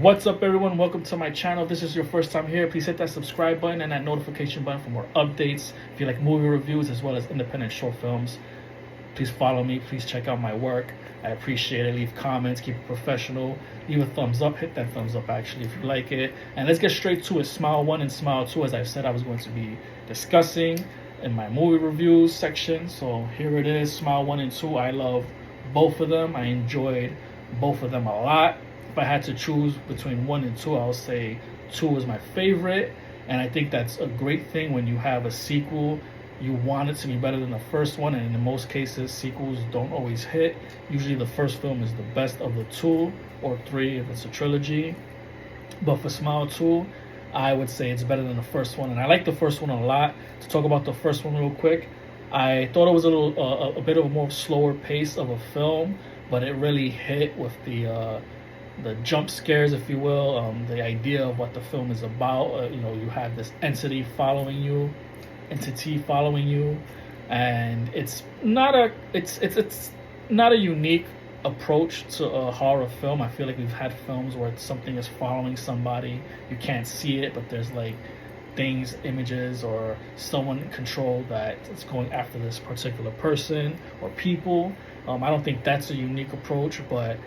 What's up, everyone? Welcome to my channel. If this is your first time here, please hit that subscribe button and that notification button for more updates. If you like movie reviews as well as independent short films, please follow me. Please check out my work. I appreciate it. Leave comments, keep it professional. Leave a thumbs up. Hit that thumbs up actually if you like it. And let's get straight to it. Smile 1 and Smile 2, as I've said I was going to be discussing in my movie reviews section. So here it is, Smile 1 and 2. I love both of them. I enjoyed both of them a lot. If I had to choose between 1 and 2, I'll say 2 is my favorite. And I think that's a great thing when you have a sequel. You want it to be better than the first one, and in most cases, sequels don't always hit. Usually the first film is the best of the 2 or 3 if it's a trilogy. But for Smile 2, I would say it's better than the first one. And I like the first one a lot. To talk about the first one real quick, I thought it was a bit of a more slower pace of a film, but it really hit with the jump scares, if you will, the idea of what the film is about. You have this entity following you, and it's not a unique approach to a horror film. I feel like we've had films where something is following somebody, you can't see it, but there's like things, images, or someone controlled that is going after this particular person or people. I don't think that's a unique approach, but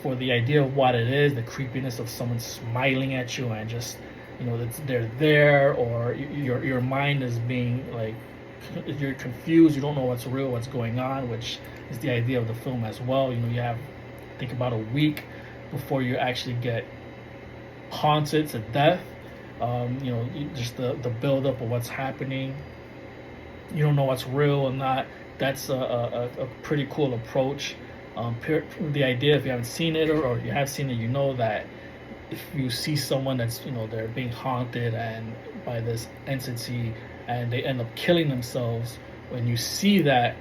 for the idea of what it is, the creepiness of someone smiling at you and just, that they're there, or your mind is being like, you're confused, you don't know what's real, what's going on, which is the idea of the film as well. You have, think about a week before you actually get haunted to death. Just the build-up of what's happening. You don't know what's real or not. That's a pretty cool approach. The idea, if you haven't seen it or you have seen it, you know that if you see someone that's, they're being haunted and by this entity and they end up killing themselves, when you see that,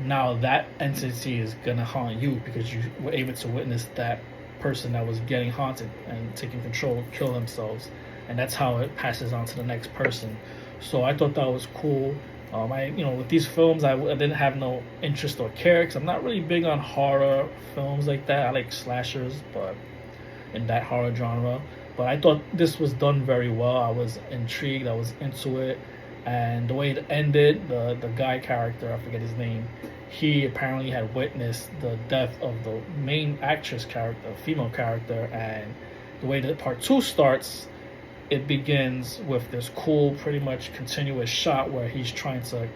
now that entity is gonna haunt you because you were able to witness that person that was getting haunted and taking control kill themselves, and that's how it passes on to the next person. So I thought that was cool. With these films, I didn't have no interest or care because I'm not really big on horror films like that. I like slashers, but in that horror genre. But I thought this was done very well. I was intrigued. I was into it. And the way it ended, the guy character, I forget his name, he apparently had witnessed the death of the main actress character, female character. And the way that part 2 starts, it begins with this cool, pretty much continuous shot where he's trying to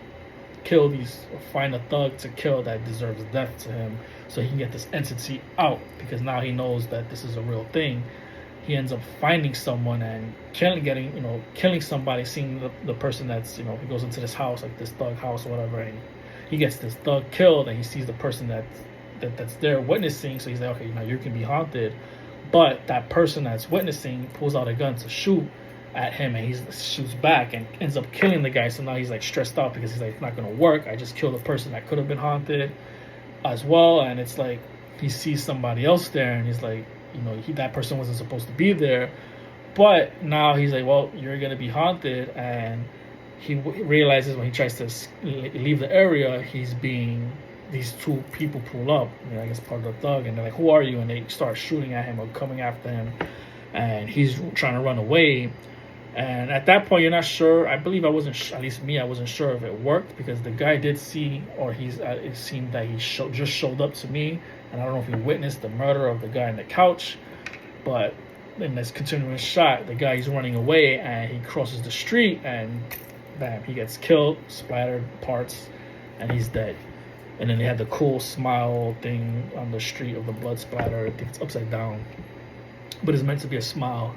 find a thug to kill that deserves death to him, so he can get this entity out, because now he knows that this is a real thing. He ends up finding someone and killing somebody, seeing the person that's, he goes into this house, like this thug house or whatever, and he gets this thug killed, and he sees the person that's there witnessing, so he's like, okay, now you can be haunted. But that person that's witnessing pulls out a gun to shoot at him, and he shoots back and ends up killing the guy. So now he's like stressed out because he's like, it's not going to work. I just killed a person that could have been haunted as well. And it's like he sees somebody else there, and he's like, that person wasn't supposed to be there. But now he's like, well, you're going to be haunted. And he realizes when he tries to leave the area, these two people pull up, I guess part of the thug, and they're like, who are you? And they start shooting at him or coming after him, and he's trying to run away. And at that point, you're not sure. I believe I wasn't sure if it worked, because the guy did see, or it seemed that he just showed up to me, and I don't know if he witnessed the murder of the guy on the couch. But in this continuous shot, the guy's running away, and he crosses the street, and bam, he gets killed, splattered parts, and he's dead. And then they had the cool smile thing on the street of the blood splatter. I think it's upside down, but it's meant to be a smile.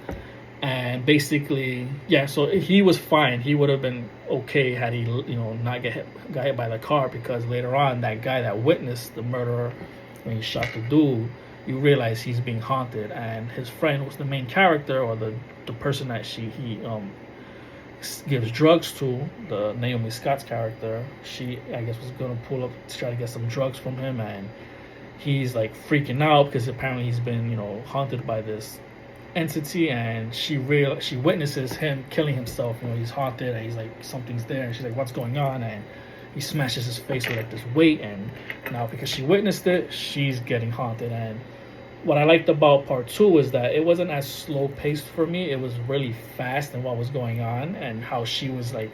And basically, yeah, so he was fine. He would have been okay had he, not got hit by the car, because later on, that guy that witnessed the murderer when he shot the dude, you realize he's being haunted. And his friend was the main character, or the person that he gives drugs to, the Naomi Scott's character. She, I guess, was gonna pull up to try to get some drugs from him, and he's like freaking out because apparently he's been, haunted by this entity, and she witnesses him killing himself. He's haunted, and he's like, something's there, and she's like, what's going on? And he smashes his face with like this weight, and now because she witnessed it, she's getting haunted. And what I liked about part two is that it wasn't as slow paced for me. It was really fast in what was going on and how she was like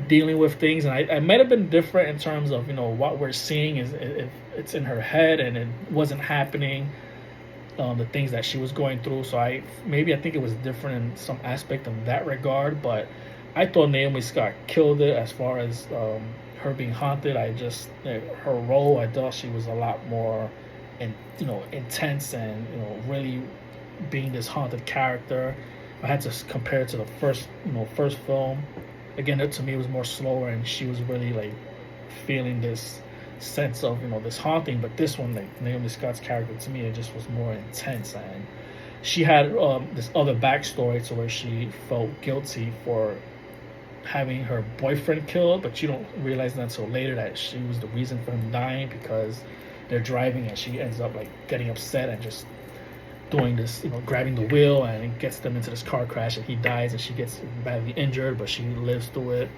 dealing with things. And I might have been different in terms of, you know, what we're seeing is if it's in her head and it wasn't happening, the things that she was going through. So I think it was different in some aspect of that regard. But I thought Naomi Scott killed it as far as her being haunted. Her role, I thought she was a lot more intense and really being this haunted character. I had to compare it to the first film. Again, to me it was more slower, and she was really like feeling this sense of this haunting. But this one, like Naomi Scott's character, to me it just was more intense, and she had this other backstory to where she felt guilty for having her boyfriend killed, but you don't realize that until later that she was the reason for him dying, because they're driving and she ends up like getting upset and just doing this, grabbing the wheel, and it gets them into this car crash, and he dies and she gets badly injured, but she lives through it.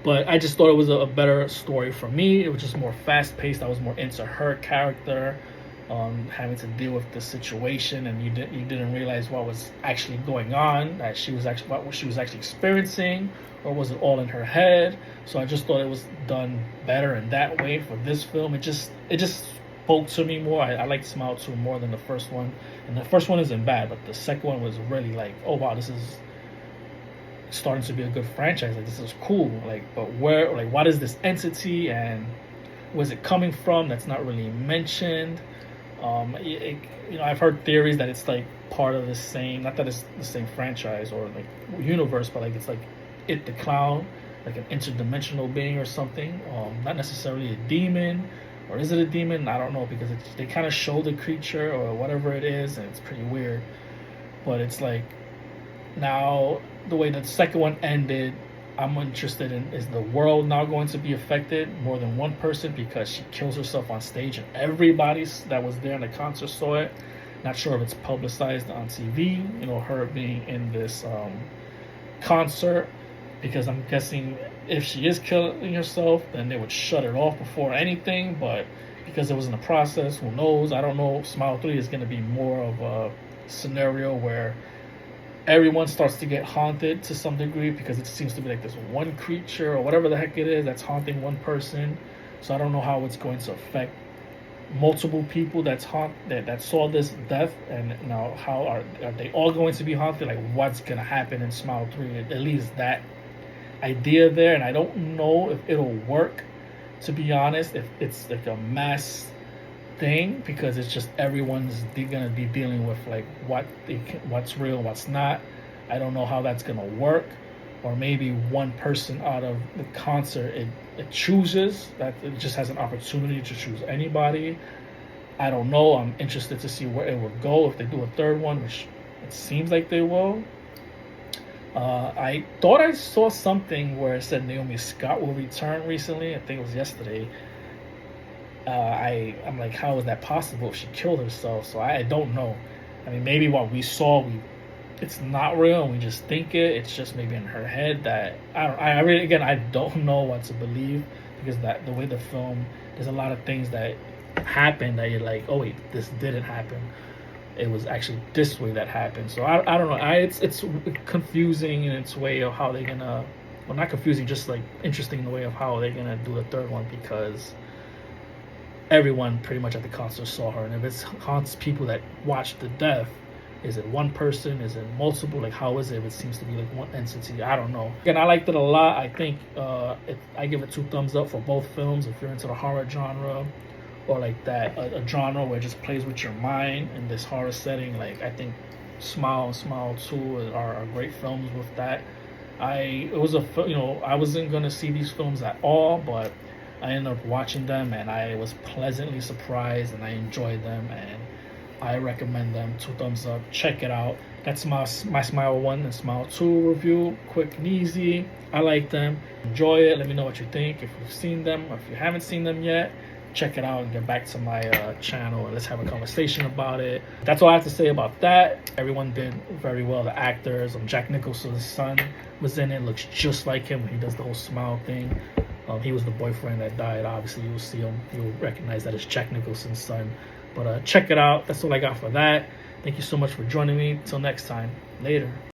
But I just thought it was a better story for me. It was just more fast paced. I was more into her character, having to deal with the situation, and you didn't realize what was actually going on, that she was actually what she was actually experiencing, or was it all in her head? So I just thought it was done better in that way for this film. It just spoke to me more. I liked Smile 2 more than the first one, and the first one isn't bad, but the second one was really like, oh wow, this is starting to be a good franchise. Like, this is cool. Like, but where, like, what is this entity and where's it coming from? That's not really mentioned. I've heard theories that it's like part of the same, not that it's the same franchise or like universe, but like it's like It the Clown, like an interdimensional being or something. Not necessarily a demon, or is it a demon? I don't know, because they kind of show the creature or whatever it is, and it's pretty weird. But it's like, now the way the second one ended, I'm interested in, is the world now going to be affected, more than one person, because she kills herself on stage and everybody that was there in the concert saw it. Not sure if it's publicized on TV, her being in this concert, because I'm guessing if she is killing herself, then they would shut it off before anything. But because it was in the process, who knows? I don't know. Smile 3 is going to be more of a scenario where everyone starts to get haunted to some degree, because it seems to be like this one creature or whatever the heck it is that's haunting one person. So I don't know how it's going to affect multiple people that saw this death, and now how are they all going to be haunted? Like, what's gonna happen in Smile 3? At least that idea there, and I don't know if it'll work, to be honest, if it's like a mass thing, because it's just everyone's gonna be dealing with like what's real, what's not. I don't know how that's gonna work. Or maybe one person out of the concert it chooses, that it just has an opportunity to choose anybody. I don't know. I'm interested to see where it will go if they do a third one, which it seems like they will. I thought I saw something where it said Naomi Scott will return recently. I think it was yesterday. I'm like, how is that possible if she killed herself? So I don't know. I mean, maybe what we saw, it's not real and we just think it's just maybe in her head. That I really, again, I don't know what to believe, because that the way the film, there's a lot of things that happen that you're like, oh wait, this didn't happen. It was actually this way that happened. So I don't know. It's confusing in its way of how they're gonna, well, not confusing, just like interesting in the way of how they're gonna do the third one, because everyone pretty much at the concert saw her, and if it haunts people that watched the death, is it one person? Is it multiple? Like, how is it if it seems to be like one entity? I don't know. Again, I liked it a lot. I think I give it 2 thumbs up for both films. If you're into the horror genre, or like that, a genre where it just plays with your mind in this horror setting, like, I think Smile and Smile 2 are great films with that. I wasn't gonna see these films at all, but I ended up watching them, and I was pleasantly surprised, and I enjoyed them, and I recommend them. 2 thumbs up. Check it out. That's my Smile 1 and Smile 2 review. Quick and easy. I like them. Enjoy it. Let me know what you think. If you've seen them, or if you haven't seen them yet, check it out and get back to my channel, and let's have a conversation about it. That's all I have to say about that. Everyone did very well. The actors, Jack Nicholson's son was in it. Looks just like him when he does the whole smile thing. He was the boyfriend that died. Obviously, you'll see him. You'll recognize that it's Jack Nicholson's son. But check it out. That's all I got for that. Thank you so much for joining me. Until next time. Later.